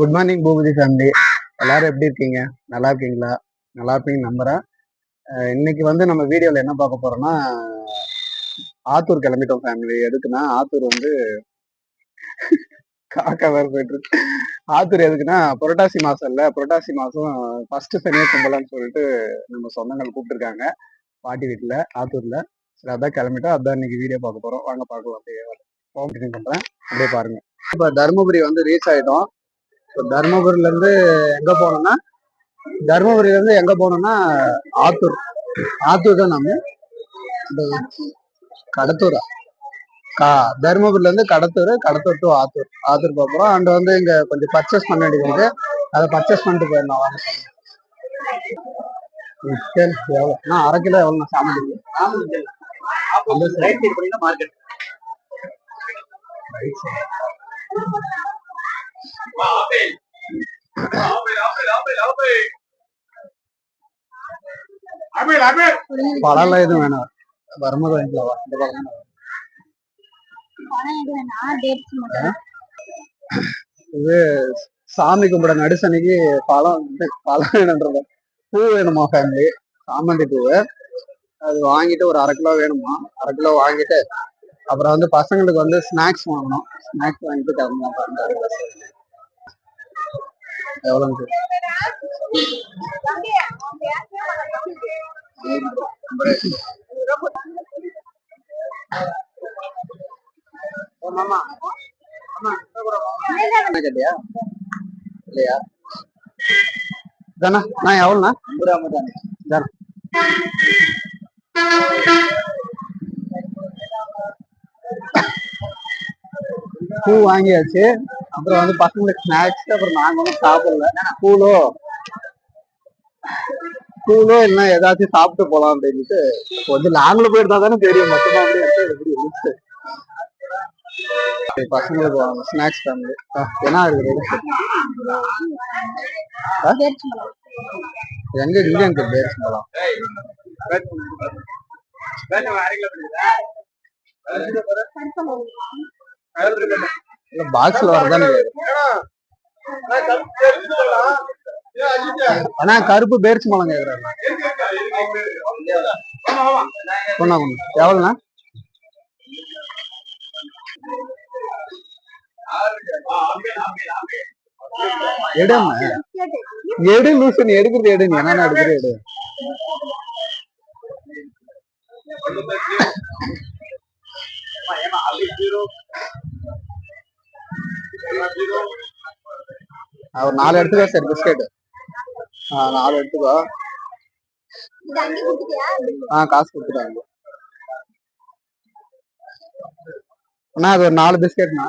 Good morning Boopathi family. எல்லாரும் எப்படி இருக்கீங்க? நல்லா இருக்கீங்களா? நல்லா இருப்பீங்கன்னு நம்புறேன். இன்னைக்கு வந்து நம்ம வீடியோவில் என்ன பார்க்க போறோம்னா, ஆத்தூர் கிளம்பிட்டோம் ஃபேமிலி. எதுக்குன்னா ஆத்தூர் வந்து காக்கா வேறு போயிட்டு இருக்கு. ஆத்தூர் எதுக்குன்னா புரட்டாசி மாசம் இல்லை, புரட்டாசி மாசம் ஃபர்ஸ்ட் சனியை கும்பலான்னு சொல்லிட்டு நம்ம சொந்தங்கள் கூப்பிட்டுருக்காங்க பாட்டி வீட்டில் ஆத்தூர்ல. சரி அதான் கிளம்பிட்டோம். அதான் இன்னைக்கு வீடியோ பார்க்க போறோம். வாங்க பார்க்கலாம். அப்படியே ஹோம் பண்றேன், அப்படியே பாருங்க. இப்போ தருமபுரி வந்து ரீச் ஆயிட்டோம். இப்போ தருமபுரியில இருந்து எங்க போனோம்னா ஆத்தூர். ஆத்தூர் தான் நம்ம கடத்தூரா தருமபுரியில இருந்து கடத்தூர் டு ஆத்தூர் போறோம். அண்ட் வந்து இங்க கொஞ்சம் பர்ச்சேஸ் பண்ண வேண்டியது, அதை பர்ச்சேஸ் பண்ணிட்டு போயிடலாம். வாங்க. எவ்வளோ அரை கிலோ எவ்வளோ சாமந்தி? மார்க்கெட் பழம் எதுவும் வேணாம், வரும்போது வாங்கிக்கலாவா? இந்த பழம் இது சாமி கும்பிட நடுசனைக்கு பழம் வேணும்ன்றது. பூ வேணுமா ஃபேமிலி? சாமந்தி பூவு அது வாங்கிட்டு ஒரு அரை கிலோ வேணுமா? அரை கிலோ வாங்கிட்டு அப்புறம் வந்து பசங்களுக்கு வந்து ஸ்நாக்ஸ் வாங்கணும். ஸ்நாக்ஸ் வாங்கிட்டு கிளம்பலாம். எவ்வளோங்க? கேட்டியா இல்லையா? தானே நான் எவ்வளோண்ணா? தானே பூ வாங்கியாச்சு. அப்புறம் வந்து பசங்களுக்கு ஸ்நாக்ஸ். அப்புறம் நாங்க ஒன்றும் சாப்பிடல. கூலோ இல்லைன்னா ஏதாச்சும் சாப்பிட்டு போலாம் அப்படின்ட்டு கொஞ்சம் லாங்ல போயிருந்தா தானே தெரியும் மொத்தமா எப்படி இருந்துச்சு. பசங்களுக்கு வாங்க ஸ்நாக்ஸ் ஃபேமிலி. என்ன இருக்குது? எங்க இங்க இருக்கு பேரிச்சம்பழம். பாக்ஸ்ல வரதானே ஆனா கருப்பு பேரிச்சம்பழம் கேக்குறாங்க. எவ்வளவுண்ணா? எடு லூசு, நீ எடுக்கிறது எடு. நீ என்னென்ன எடுக்கிறது எடு. ஒரு 4 எடுத்துக்கோ சார். பிஸ்கெட் 4 எடுத்துக்கோ. காசு கொடுத்துட்டாங்க அண்ணா. அது ஒரு 4 பிஸ்கெட்ண்ணா.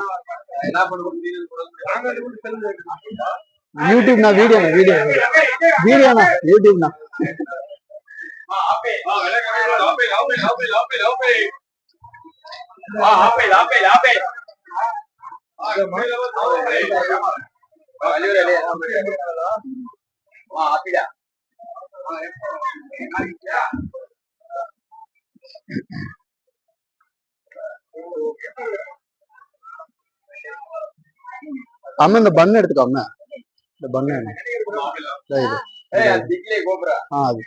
யூடியூப்ண்ணா. வீடியோண்ணா யூடியூப்ண்ணா. அம்மா இந்த பண்ணு எடுத்துக்கோ. அம்மா இந்த பண்ணு அது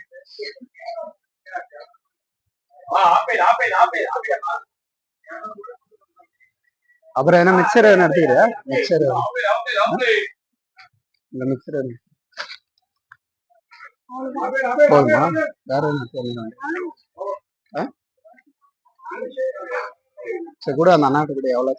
அப்புறம் என்ன மிக்சர் என்ன எடுத்துக்கிறியா? மிக்சர் இந்த மிக்சர் போதுமா? வேற என்ன சரி கூட அந்த அண்ணாட்டு கூட எவ்வளோ?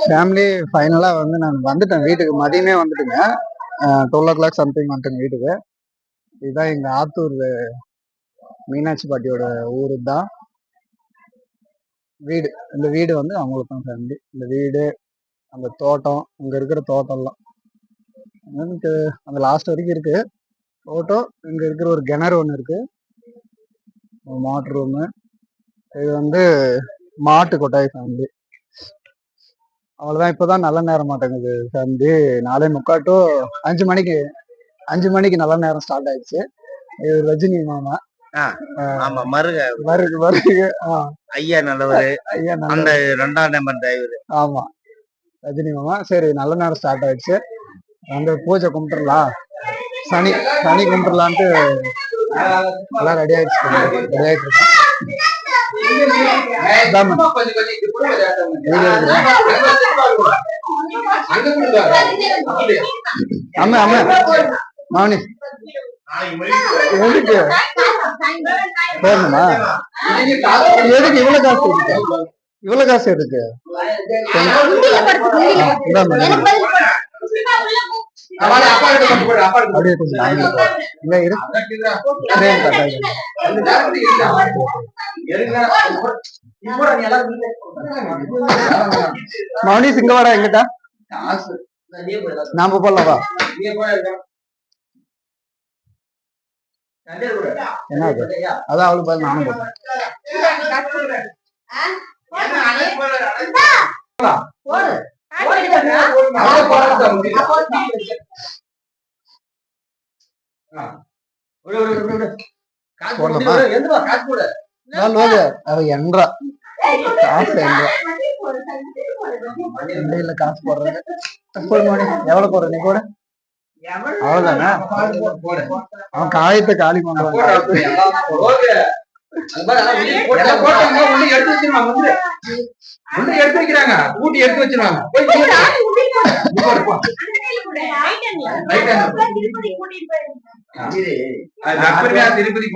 ஃபேமிலி ஃபைனலா வந்து நான் வந்துட்டேன் வீட்டுக்கு. மதியமே வந்துட்டுங்க. 12 o'clock சம்திங் வந்துட்டேங்க வீட்டுக்கு. இதுதான் எங்க ஆத்தூர் மீனாட்சி பாட்டியோட ஊரு தான் வீடு. இந்த வீடு வந்து அவங்களுக்கு தான் ஃபேமிலி. இந்த வீடு, அந்த தோட்டம், இங்க இருக்கிற தோட்டம்லாம் எனக்கு அந்த லாஸ்ட் வரைக்கும் இருக்கு. போட்டோ இங்க இருக்கிற ஒரு கிணறு ஒண்ணு இருக்கு, மாட்டு ரூமு. இது வந்து மாட்டு கொட்டாய் ஃபேமிலி. அவ்வளவுதான். இப்பதான் நல்ல நேரம் மாட்டேங்குது ஃபேமிலி. 4:45 to 5 மணிக்கு 5 மணிக்கு நல்ல நேரம் ஸ்டார்ட் ஆயிடுச்சு. இது ரஜினி மாமா. ஆமா, மருக வருக வருக. ஐயா நல்லவரு. ஐயா அந்த நல்ல 2ஆம் நம்பர் டிரைவர். ஆமா, ரஜினி மாமா. சரி, நல்ல நேரம் ஸ்டார்ட் ஆயிடுச்சு. வந்து பூஜை கும்பிட்டுலாம், சனி சனி கும்பிட்டுலான்ட்டு எல்லாம் ரெடி ஆயிடுச்சு. ரெடி ஆயிட்டு இருக்கோம். அம்மா அம்மா மௌனி எதுக்கு போடணுமா? எதுக்கு இவ்வளவு காசு இருக்கு? இவ்வளவு காசு இருக்கு? அப்படியே கொஞ்சம் இல்ல மௌனி சிங்கவாடா எங்கிட்ட நாம போடலவா? என்ன அதான் அவளுக்கு பதில் நானும் போட்டேன். காசு போடுறது எவ்வளவு போடுற நீ கூட? அவ்வளவுதானே. அவன் காயத்தை காலி பண்றான். எடுத்து வைக்கிறாங்க, ஊட்டி எடுத்து வச்சிருவாங்க. திருப்பதி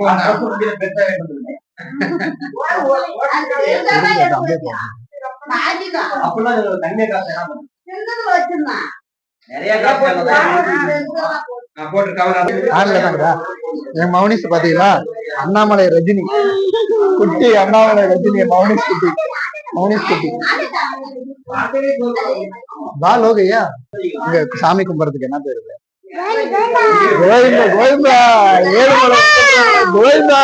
என் மௌனிஸ் பாத்தீங்களா? அண்ணாமலை ரஜினி குட்டி, அண்ணாமலை ரஜினி மௌனிஸ் குட்டி, மௌனிஸ் குட்டி. வா லோகையா, இங்க சாமி கும்பிடுறதுக்கு என்ன பேரு? கோவிந்தா கோவிந்தா ஏழுமலை கோவிந்தா.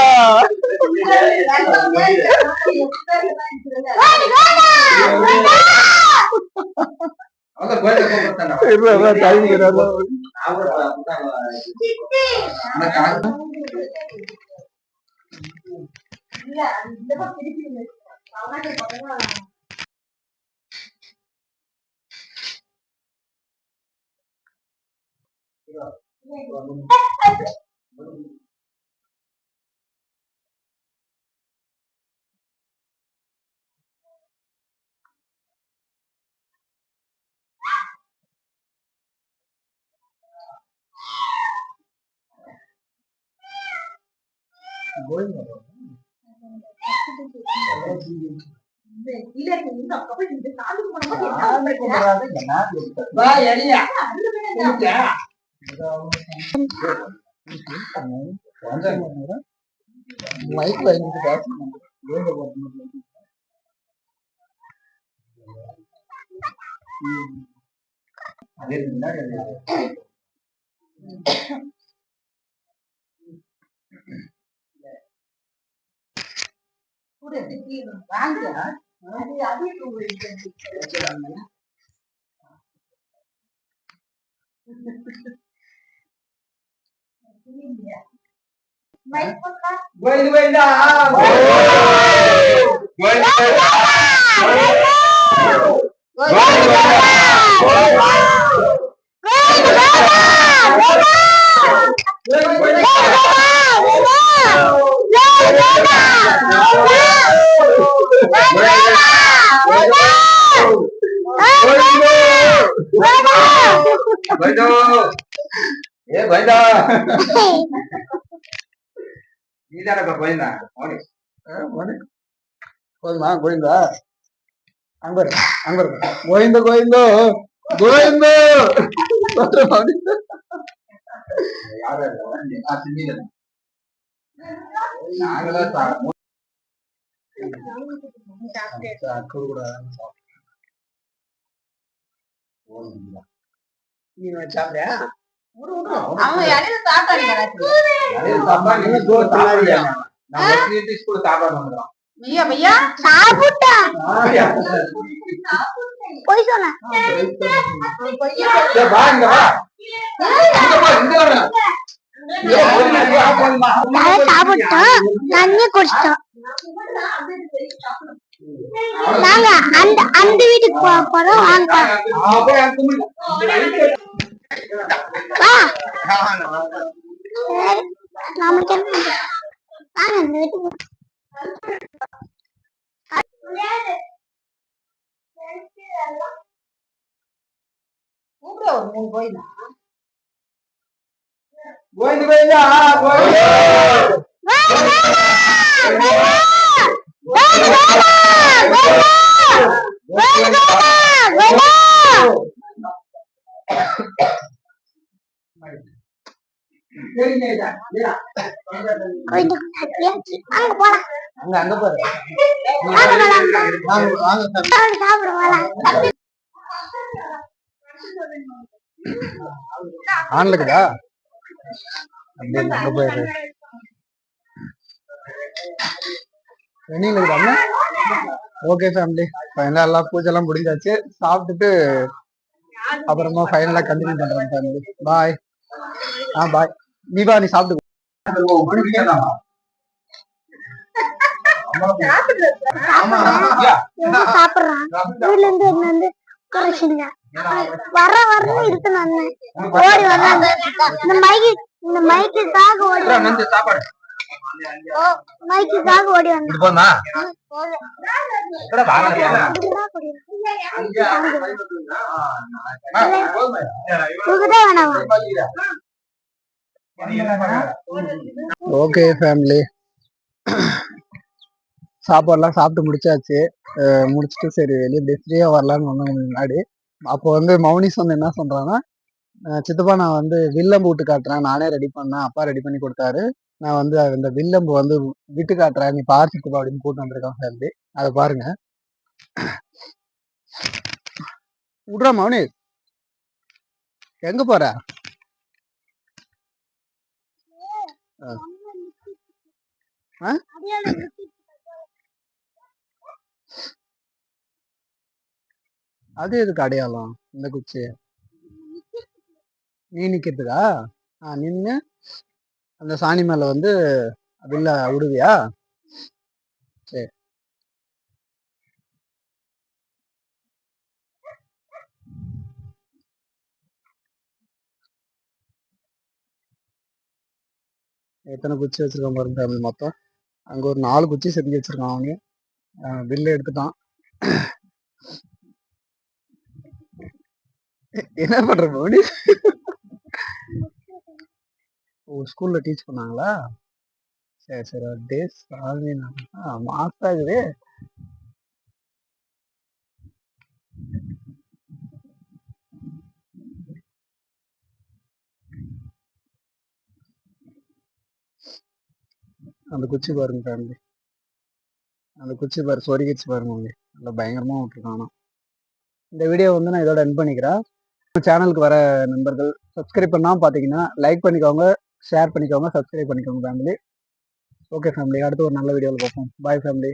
மைக்ல கோவிந்தா அங்க அங்க கோவிந்த கோவிந்தோ கோவிந்தோ. நீ சாப்பிட அவன் இடையில சாப்பிட்டாங்க भैया भैया சாப்பிட்டா போய் சொன்ன சாப்பிட்டோம் தண்ணி குடிச்சிட்டோம் நாங்க அந்த அந்த வீட்டுக்கு போறோம் வாங்க நமக்கு என்ன வாங்க இந்த வீட்டுக்கு கூப்பிட ஒரு 3 போயினா கோயிந்து கோயிந்தா அங்க போற ஆன்ல இருக்குதா அப்படியே அங்க போயிரு ஓகே ஃபேமிலி ஃபைனலா எல்லாம் பூஜை எல்லாம் முடிஞ்சாச்சு சாப்பிட்டுட்டு அப்புறமா ஃபைனலா கண்டினியூ பண்றேன் ஃபேமிலி பாய் பாய் நீ பா நீ சாப்பிட்டு சாப்பிடுறான் வீட்ல இருந்து வந்து குறைச்சிங்க வர இருக்கு நான் ஓடி வந்தாங்க இந்த மைக்குக்காக ஓடி மைக்குக்காக ஓடி வந்தேன் ஓகே ஃபேமிலி சாப்பாடுலாம் சாப்பிட்டு முடிச்சாச்சு முடிச்சுட்டு சரி வெளியே அப்படியே ஃப்ரீயா வரலான்னு வந்தவங்க முன்னாடி அப்போ வந்து மௌனிஸ் வந்து என்ன சொல்றான்னா சித்தப்பா நான் வந்து வில்லம்பு விட்டு காட்டுறேன் நானே ரெடி பண்ணேன் அப்பா ரெடி பண்ணி கொடுத்தாரு நான் வந்து இந்த வில்லம்பு வந்து விட்டு காட்டுறேன் நீ பாரு சித்தப்பா அப்படின்னு கூட்டு வந்திருக்கான் ஃபேமிலி அதை பாருங்க விட்றா மௌனிஸ் எங்க போற அது எதுக்கு அடையாளம் இந்த குச்சி நீ நிக்கிறதுக்கா நின்னு அந்த சாணி மேல வந்து வில்ல விடுவியா சரி எத்தனை குச்சி வச்சிருக்கான் பாருங்க ஃபேமிலி மொத்தம் அங்க ஒரு 4 குச்சி செஞ்சு வச்சிருக்கான் அவனு வில்ல எடுத்துட்டான் என்ன பண்ற மோடி ஸ்கூல்ல டீச் பண்ணாங்களா சரி சரி டேஸ் மாசா இருக்குது அந்த குச்சி பாருங்க ஃபேமிலி அந்த குச்சி பாரு சொருகிச்சு பாருங்க நல்லா பயங்கரமா விட்டுருக்கானா இந்த வீடியோ வந்து நான் இதோட எண்ட் பண்ணிக்கிறேன் சேனலுக்கு வர நண்பர்கள் சப்ஸ்கிரைப் பண்ணாமல் பார்த்தீங்கன்னா லைக் பண்ணிக்கோங்க ஷேர் பண்ணிக்கோங்க சப்ஸ்கிரைப் பண்ணிக்கோங்க ஃபேமிலி ஓகே ஃபேமிலி அடுத்து ஒரு நல்ல வீடியோவில் பார்ப்போம் பாய் ஃபேமிலி